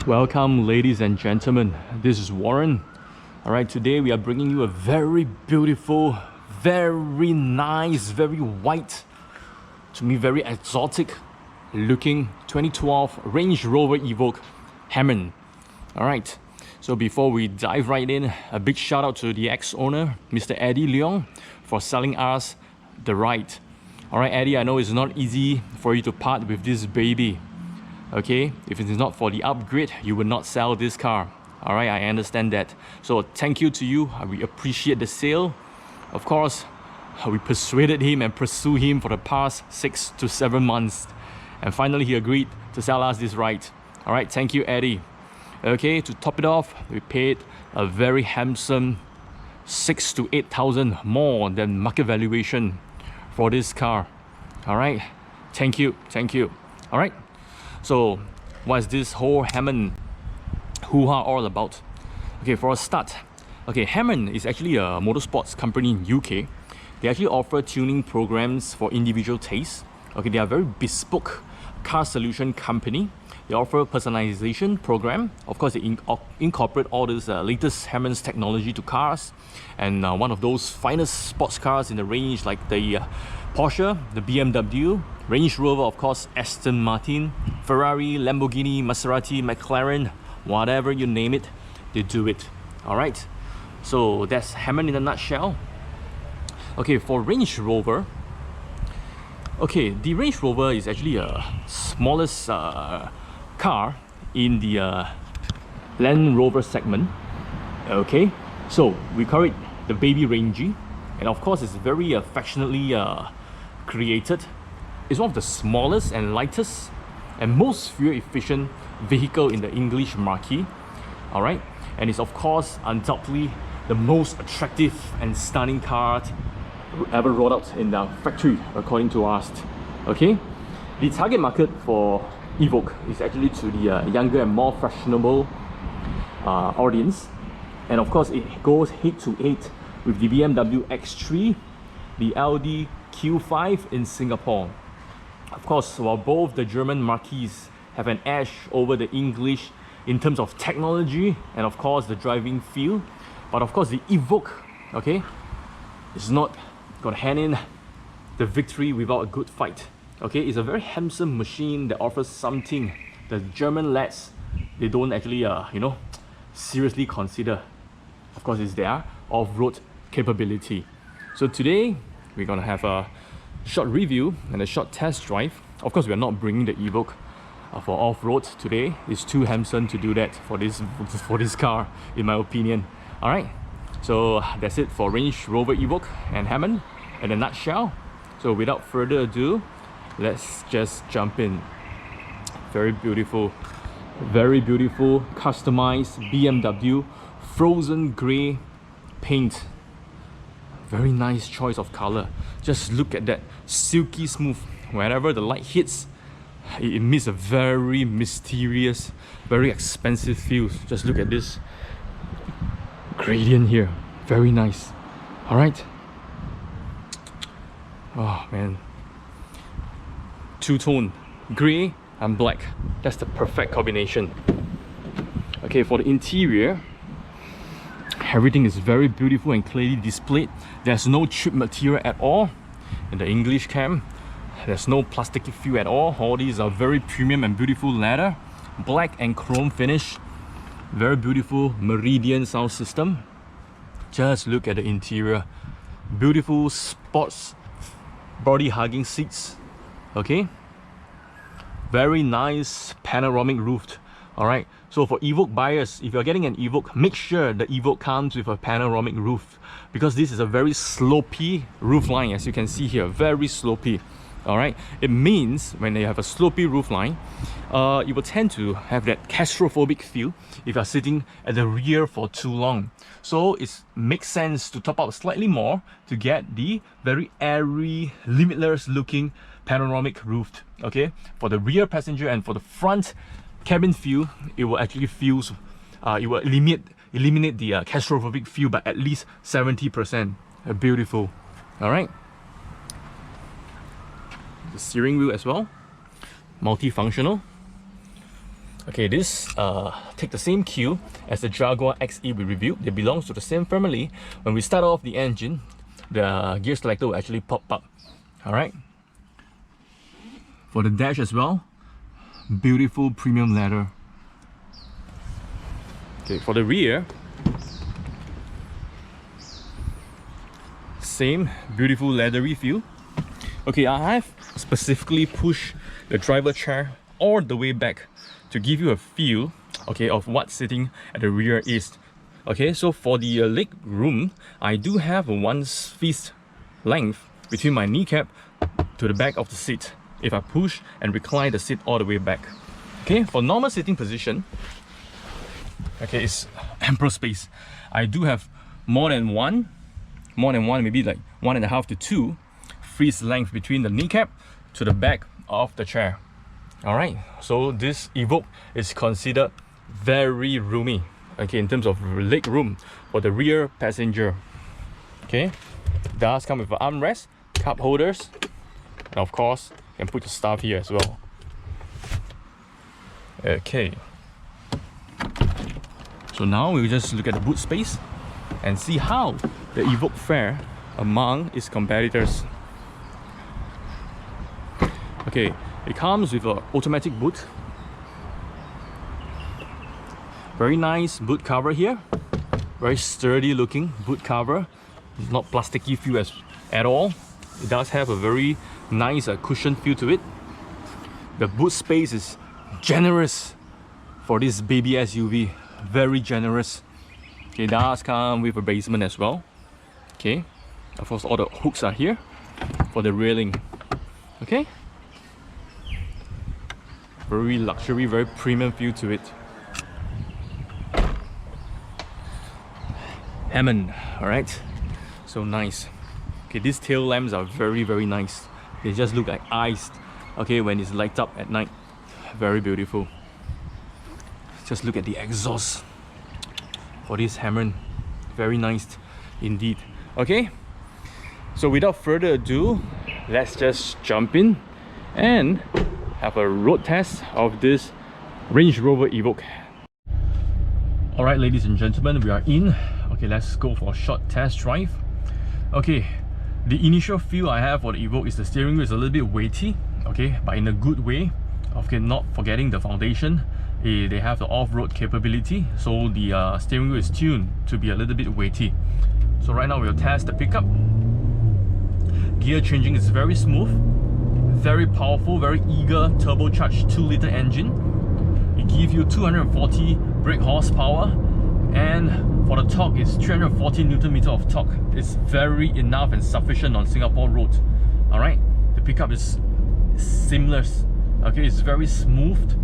Welcome, ladies and gentlemen. This is Warren. Alright, today we are bringing you a very beautiful, very nice, very white, to me very exotic looking 2012 Range Rover Evoque Hamann. Alright, so before we dive right in, a big shout out to the ex-owner, Mr. Eddie Leong, for selling us the ride. Alright, Eddie, I know it's not easy for you to part with this baby. Okay, if it is not for the upgrade, you would not sell this car. Alright, I understand that. So thank you to you. We appreciate the sale. Of course, we persuaded him and pursued him for the past 6 to 7 months. And finally, he agreed to sell us this ride. Alright, thank you, Eddie. Okay, to top it off, we paid a very handsome 6,000 to 8,000 more than market valuation for this car. Alright, thank you. Alright. So, what is this whole Hamann hoo-ha all about? Okay, for a start, okay, Hamann is actually a motorsports company in UK. They actually offer tuning programs for individual tastes. Okay, they are a very bespoke car solution company. They offer personalization program. Of course, they incorporate all this latest Hamann's technology to cars. And one of those finest sports cars in the range, like the Porsche, the BMW, Range Rover, of course, Aston Martin, Ferrari, Lamborghini, Maserati, McLaren, whatever you name it, they do it. Alright, so that's Hamann in a nutshell. Okay, for Range Rover, okay, the Range Rover is actually a smallest car in the Land Rover segment. Okay, so we call it the Baby Rangy, and of course it's very affectionately created. It's one of the smallest and lightest and most fuel efficient vehicle in the English market. Alright, and it's of course undoubtedly the most attractive and stunning car ever rolled out in the factory, according to us. Okay, the target market for Evoque is actually to the younger and more fashionable audience, and of course it goes head to head with the BMW X3, the Audi Q5 in Singapore. Of course, while both the German marques have an edge over the English in terms of technology and of course the driving feel, but of course the Evoque, okay, is not gonna hand in the victory without a good fight. Okay, it's a very handsome machine that offers something the German lads, they don't actually seriously consider. Of course, it's their off-road capability. So today we're gonna have a short review and a short test drive. Of course, we are not bringing the Evoque for off-road today. It's too handsome to do that for this car, in my opinion. Alright, so that's it for Range Rover Evoque and Hamann in a nutshell. So without further ado, let's just jump in. Very beautiful customized BMW frozen grey paint. Very nice choice of color. Just look at that, silky smooth. Whenever the light hits, it emits a very mysterious, very expensive feel. Just look at this gradient here, very nice. All right. Oh man, two-tone gray and black, that's the perfect combination. Okay, for the interior, everything is very beautiful and clearly displayed. There's no chip material at all in the English cam. There's no plasticky feel at all. All these are very premium and beautiful leather, black and chrome finish. Very beautiful Meridian sound system. Just look at the interior. Beautiful sports body hugging seats. Okay, very nice panoramic roof. Alright, so for Evoque buyers, if you're getting an Evoque, make sure the Evoque comes with a panoramic roof, because this is a very slopey roof line, as you can see here, very slopey. Alright, it means when you have a slopey roof line, you will tend to have that claustrophobic feel if you're sitting at the rear for too long. So it makes sense to top up slightly more to get the very airy, limitless looking panoramic roof. Okay, for the rear passenger and for the front cabin feel, it will actually it will eliminate the claustrophobic feel by at least 70%. Beautiful. All right, the steering wheel as well, multifunctional. Okay, this take the same queue as the Jaguar XE we reviewed. It belongs to the same family. When we start off the engine, the gear selector will actually pop up. Alright. For the dash as well, beautiful premium leather. Okay, for the rear, same beautiful leathery feel. Okay, I have specifically pushed the driver chair all the way back to give you a feel, okay, of what sitting at the rear is. Okay, so for the leg room, I do have a 1 fist length between my kneecap to the back of the seat if I push and recline the seat all the way back. Okay, for normal sitting position, okay, it's ample space. I do have more than one, maybe like 1.5 to 2 fist length between the kneecap to the back of the chair. Alright, so this Evoque is considered very roomy, okay, in terms of leg room for the rear passenger. Okay, it does come with an armrest, cup holders, and of course, you can put your stuff here as well. Okay, so now we'll just look at the boot space and see how the Evoque fare among its competitors. Okay, it comes with an automatic boot. Very nice boot cover here. Very sturdy looking boot cover. It's not plasticky feel at all. It does have a very nice cushion feel to it. The boot space is generous for this baby SUV. Very generous. Okay, it does come with a basement as well. Okay, of course all the hooks are here for the railing. Okay, very luxury, very premium feel to it. Hamann, alright, so nice. Okay, these tail lamps are very nice. They just look like eyes, okay, when it's light up at night. Very beautiful. Just look at the exhaust for this Hamann. Very nice indeed. Okay, so without further ado, let's just jump in and have a road test of this Range Rover Evoque. Alright, ladies and gentlemen, we are in. Okay, let's go for a short test drive. Okay, the initial feel I have for the Evoque is the steering wheel is a little bit weighty, okay, but in a good way. Okay, not forgetting the foundation. They have the off-road capability, so the steering wheel is tuned to be a little bit weighty. So right now we'll test the pickup. Gear changing is very smooth, very powerful, very eager turbocharged 2-liter engine. It gives you 240 brake horsepower, and for the torque it's 340 Nm of torque. It's very enough and sufficient on Singapore roads. Alright, the pickup is seamless. Okay, it's very smooth.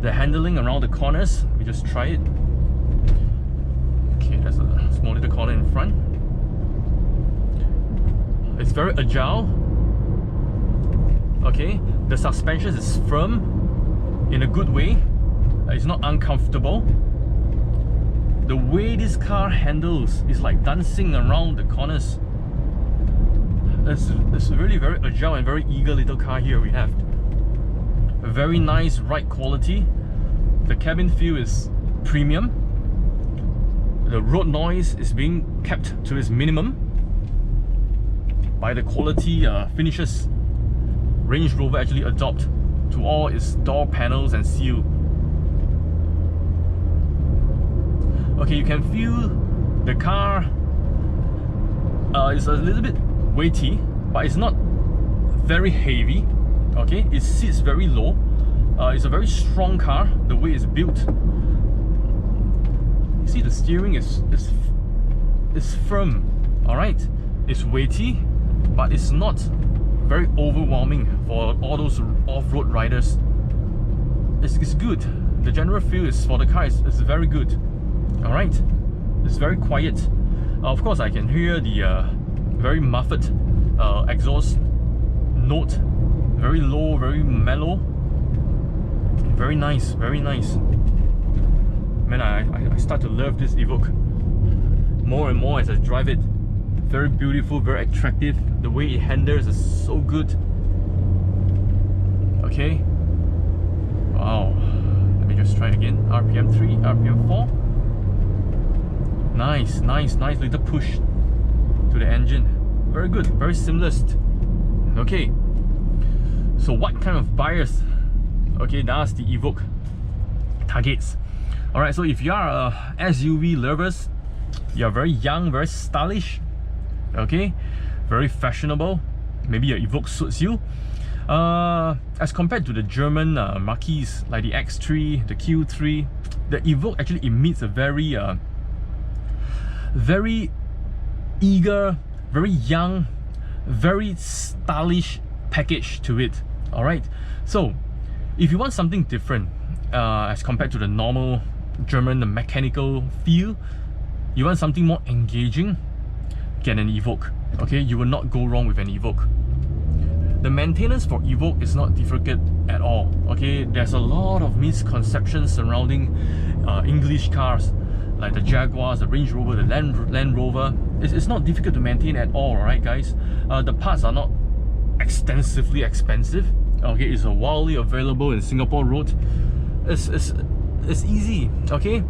The handling around the corners, we just try it. Okay, there's a small little corner in front. It's very agile. Okay, the suspension is firm in a good way. It's not uncomfortable. The way this car handles is like dancing around the corners. It's really very agile and very eager little car here we have. A very nice ride quality. The cabin feel is premium. The road noise is being kept to its minimum by the quality finishes Range Rover actually adopt to all its door panels and seal. Okay, you can feel the car is a little bit weighty, but it's not very heavy. Okay, it sits very low. It's a very strong car, the way it's built. You see the steering is firm. Alright, it's weighty, but it's not very overwhelming for all those off-road riders. It's good. The general feel is for the car is very good. Alright, it's very quiet. Of course, I can hear the very muffled exhaust note. Very low, very mellow. Very nice, very nice. Man, I start to love this Evoque more and more as I drive it. Very beautiful, very attractive. The way it handles is so good. Okay. Wow. Let me just try again. RPM 3, RPM 4. Nice little push to the engine. Very good, very seamless. Okay. So what kind of buyers, okay, does the Evoque targets? Alright, so if you are SUV lovers, you're very young, very stylish, okay, very fashionable, maybe your Evoque suits you. As compared to the German marques like the X3, the Q3, the Evoque actually emits a very eager, very young, very stylish package to it. Alright, so if you want something different as compared to the normal German mechanical feel, you want something more engaging, get an Evoque. Okay, you will not go wrong with an Evoque. The maintenance for Evoque is not difficult at all. Okay, there's a lot of misconceptions surrounding English cars like the Jaguars, the Range Rover, the Land Rover. It's not difficult to maintain at all, alright guys? The parts are not extensively expensive. Okay, it's widely available in Singapore road. It's easy, okay?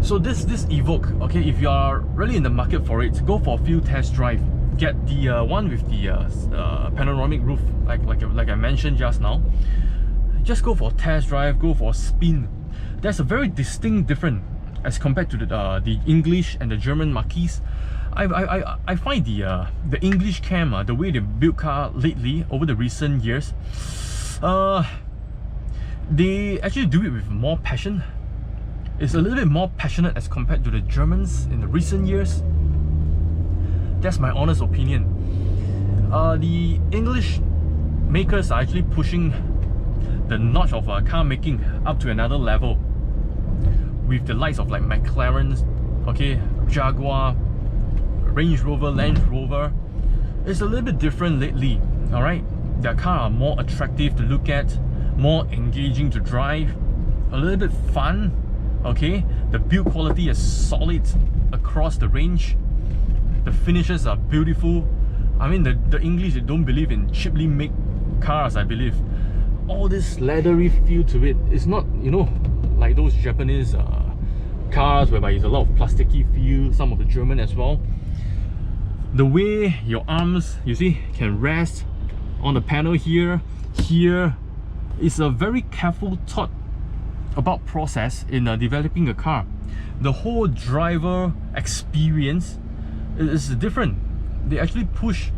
So this Evoque, okay, if you are really in the market for it, go for a few test drive. Get the one with the panoramic roof, like I mentioned just now. Just go for a test drive, go for a spin. There's a very distinct difference as compared to the English and the German marques. I find the English cam, the way they build car lately over the recent years, they actually do it with more passion. It's a little bit more passionate as compared to the Germans in the recent years. That's my honest opinion. The English makers are actually pushing the notch of car making up to another level with the likes of like McLaren, okay, Jaguar, Range Rover, Land Rover. It's a little bit different lately, alright? Their cars are more attractive to look at, more engaging to drive, a little bit fun, okay? The build quality is solid across the range. The finishes are beautiful. I mean, the English, they don't believe in cheaply made cars, I believe. All this leathery feel to it. It's not, you know, like those Japanese cars whereby it's a lot of plasticky feel, some of the German as well. The way your arms, you see, can rest on the panel here, is a very careful thought about process in developing a car. The whole driver experience is different. They actually push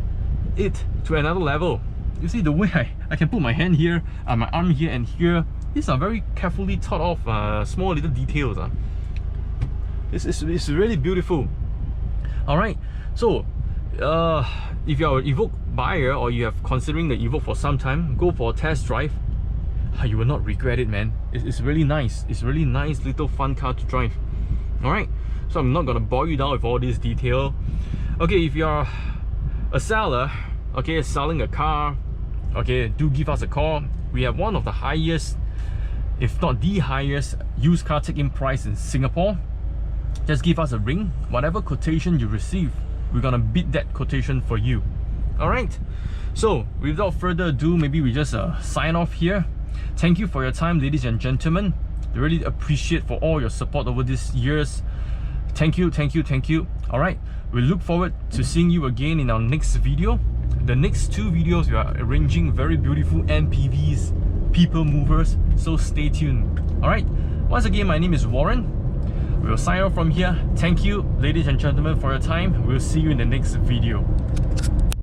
it to another level. You see the way I can put my hand here, my arm here and here. These are very carefully thought of small little details. It's really beautiful. Alright, so if you're an Evoque buyer or you have considering the Evoque for some time, go for a test drive. You will not regret it, man. It's really nice. It's a really nice little fun car to drive. Alright, so I'm not gonna bore you down with all this detail. Okay, if you're a seller, okay, selling a car, okay, do give us a call. We have one of the highest, if not the highest, used car take-in price in Singapore. Just give us a ring. Whatever quotation you receive, we're gonna beat that quotation for you. Alright, so without further ado, maybe we just sign off here. Thank you for your time, ladies and gentlemen. I really appreciate for all your support over these years. Thank you. Alright, we look forward to seeing you again in our next video. The next two videos, we are arranging very beautiful MPVs, people movers, so stay tuned. Alright, once again, my name is Warren. We'll sign off from here. Thank you, ladies and gentlemen, for your time. We'll see you in the next video.